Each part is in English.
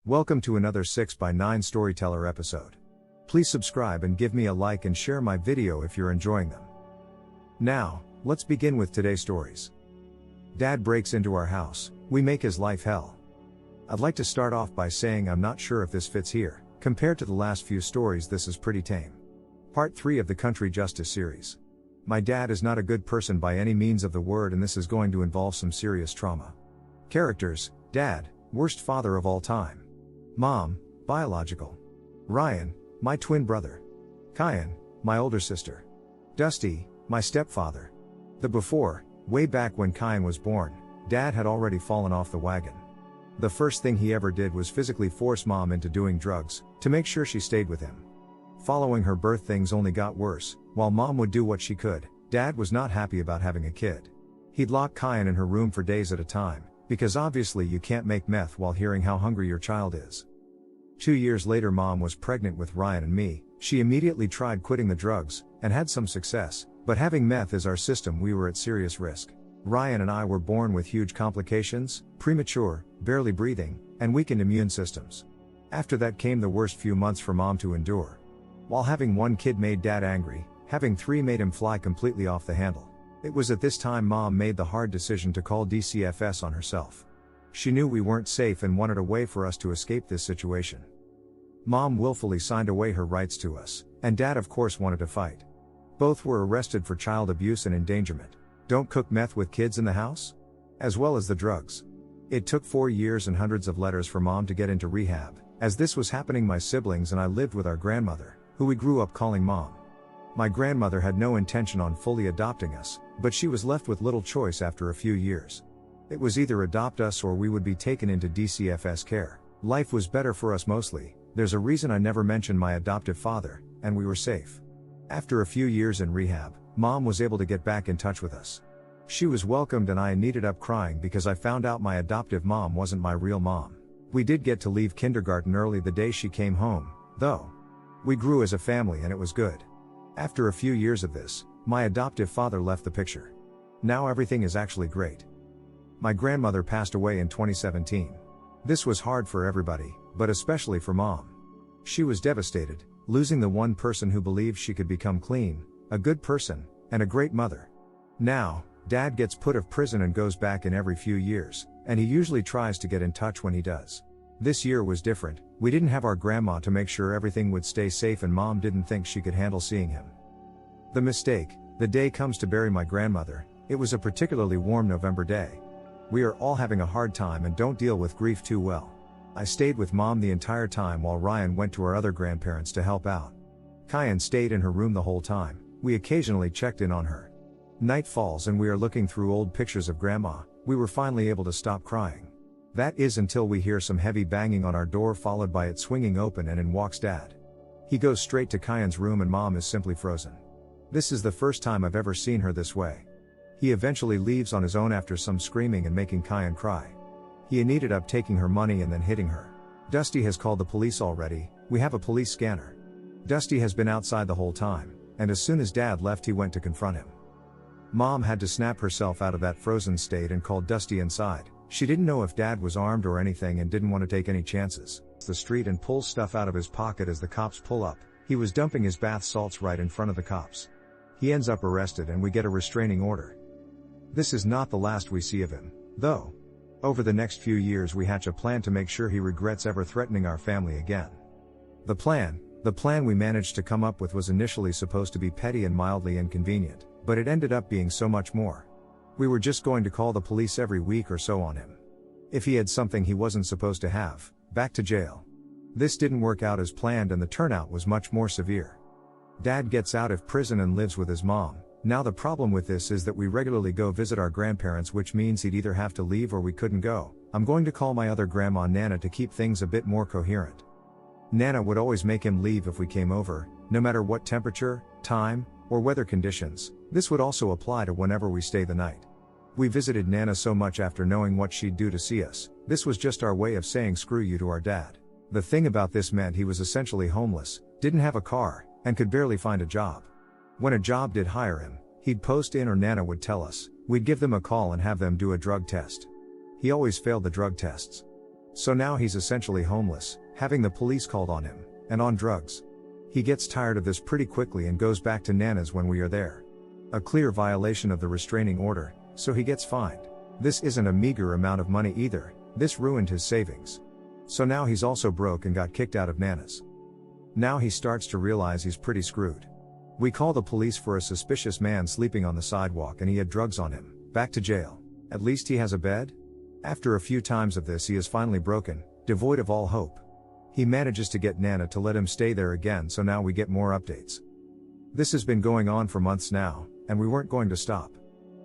Welcome to another 6x9 Storyteller episode. Please subscribe and give me a like and share my video if you're enjoying them. Now, let's begin with today's stories. Dad breaks into our house, we make his life hell. I'd like to start off by saying I'm not sure if this fits here. Compared to the last few stories, this is pretty tame. Part 3 of the Country Justice series. My dad is not a good person by any means of the word, and this is going to involve some serious trauma. Characters: Dad, worst father of all time. Mom, biological. Ryan, my twin brother. Kyan, my older sister. Dusty, my stepfather. The before: way back when Kyan was born, Dad had already fallen off the wagon. The first thing he ever did was physically force Mom into doing drugs, to make sure she stayed with him. Following her birth, things only got worse. While Mom would do what she could, Dad was not happy about having a kid. He'd lock Kyan in her room for days at a time, because obviously you can't make meth while hearing how hungry your child is. 2 years later, Mom was pregnant with Ryan and me. She immediately tried quitting the drugs, and had some success, but having meth as our system, we were at serious risk. Ryan and I were born with huge complications, premature, barely breathing, and weakened immune systems. After that came the worst few months for Mom to endure. While having one kid made Dad angry, having 3 made him fly completely off the handle. It was at this time Mom made the hard decision to call DCFS on herself. She knew we weren't safe and wanted a way for us to escape this situation. Mom willfully signed away her rights to us, and Dad of course wanted to fight. Both were arrested for child abuse and endangerment. Don't cook meth with kids in the house? As well as the drugs. It took 4 years and hundreds of letters for Mom to get into rehab. As this was happening, my siblings and I lived with our grandmother, who we grew up calling Mom. My grandmother had no intention on fully adopting us, but she was left with little choice after a few years. It was either adopt us or we would be taken into DCFS care. Life was better for us mostly. There's a reason I never mentioned my adoptive father, and we were safe. After a few years in rehab, Mom was able to get back in touch with us. She was welcomed and I needed up crying because I found out my adoptive mom wasn't my real mom. We did get to leave kindergarten early the day she came home, though. We grew as a family and it was good. After a few years of this, my adoptive father left the picture. Now everything is actually great. My grandmother passed away in 2017. This was hard for everybody, but especially for Mom. She was devastated, losing the one person who believed she could become clean, a good person, and a great mother. Now, Dad gets put of prison and goes back in every few years, and he usually tries to get in touch when he does. This year was different. We didn't have our grandma to make sure everything would stay safe, and Mom didn't think she could handle seeing him. The mistake: the day comes to bury my grandmother. It was a particularly warm November day. We are all having a hard time and don't deal with grief too well. I stayed with Mom the entire time while Ryan went to our other grandparents to help out. Kyan stayed in her room the whole time. We occasionally checked in on her. Night falls and we are looking through old pictures of Grandma. We were finally able to stop crying. That is until we hear some heavy banging on our door, followed by it swinging open, and in walks Dad. He goes straight to Kyan's room and Mom is simply frozen. This is the first time I've ever seen her this way. He eventually leaves on his own after some screaming and making Kyan cry. He ended up taking her money and then hitting her. Dusty has called the police already. We have a police scanner. Dusty has been outside the whole time, and as soon as Dad left he went to confront him. Mom had to snap herself out of that frozen state and called Dusty inside. She didn't know if Dad was armed or anything and didn't want to take any chances. The street and pulls stuff out of his pocket as the cops pull up. He was dumping his bath salts right in front of the cops. He ends up arrested and we get a restraining order. This is not the last we see of him, though. Over the next few years we hatch a plan to make sure he regrets ever threatening our family again. The plan we managed to come up with was initially supposed to be petty and mildly inconvenient, but it ended up being so much more. We were just going to call the police every week or so on him. If he had something he wasn't supposed to have, back to jail. This didn't work out as planned and the turnout was much more severe. Dad gets out of prison and lives with his mom. Now the problem with this is that we regularly go visit our grandparents, which means he'd either have to leave or we couldn't go. I'm going to call my other grandma Nana to keep things a bit more coherent. Nana would always make him leave if we came over, no matter what temperature, time, or weather conditions. This would also apply to whenever we stay the night. We visited Nana so much after knowing what she'd do to see us. This was just our way of saying screw you to our dad. The thing about this meant he was essentially homeless, didn't have a car, and could barely find a job. When a job did hire him, he'd post in or Nana would tell us. We'd give them a call and have them do a drug test. He always failed the drug tests. So now he's essentially homeless, having the police called on him, and on drugs. He gets tired of this pretty quickly and goes back to Nana's when we are there. A clear violation of the restraining order, so he gets fined. This isn't a meager amount of money either, this ruined his savings. So now he's also broke and got kicked out of Nana's. Now he starts to realize he's pretty screwed. We call the police for a suspicious man sleeping on the sidewalk and he had drugs on him. Back to jail. At least he has a bed? After a few times of this he is finally broken, devoid of all hope. He manages to get Nana to let him stay there again, so now we get more updates. This has been going on for months now, and we weren't going to stop.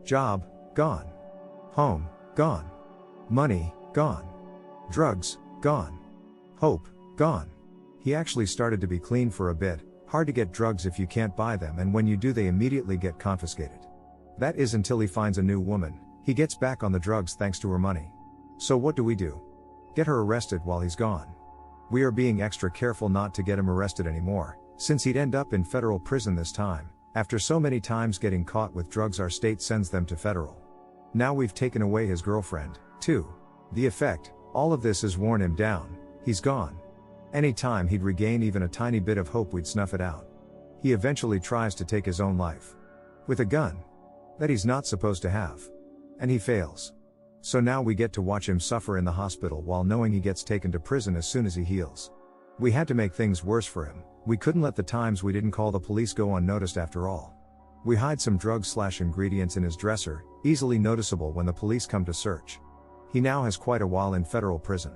Job, gone. Home, gone. Money, gone. Drugs, gone. Hope, gone. He actually started to be clean for a bit. Hard to get drugs if you can't buy them, and when you do they immediately get confiscated. That is until he finds a new woman. He gets back on the drugs thanks to her money. So what do? Get her arrested while he's gone. We are being extra careful not to get him arrested anymore, since he'd end up in federal prison this time. After so many times getting caught with drugs, our state sends them to federal. Now we've taken away his girlfriend, too. The effect, all of this has worn him down. He's gone. Any time he'd regain even a tiny bit of hope, we'd snuff it out. He eventually tries to take his own life. With a gun. That he's not supposed to have. And he fails. So now we get to watch him suffer in the hospital while knowing he gets taken to prison as soon as he heals. We had to make things worse for him. We couldn't let the times we didn't call the police go unnoticed after all. We hide some drugs/ingredients in his dresser, easily noticeable when the police come to search. He now has quite a while in federal prison.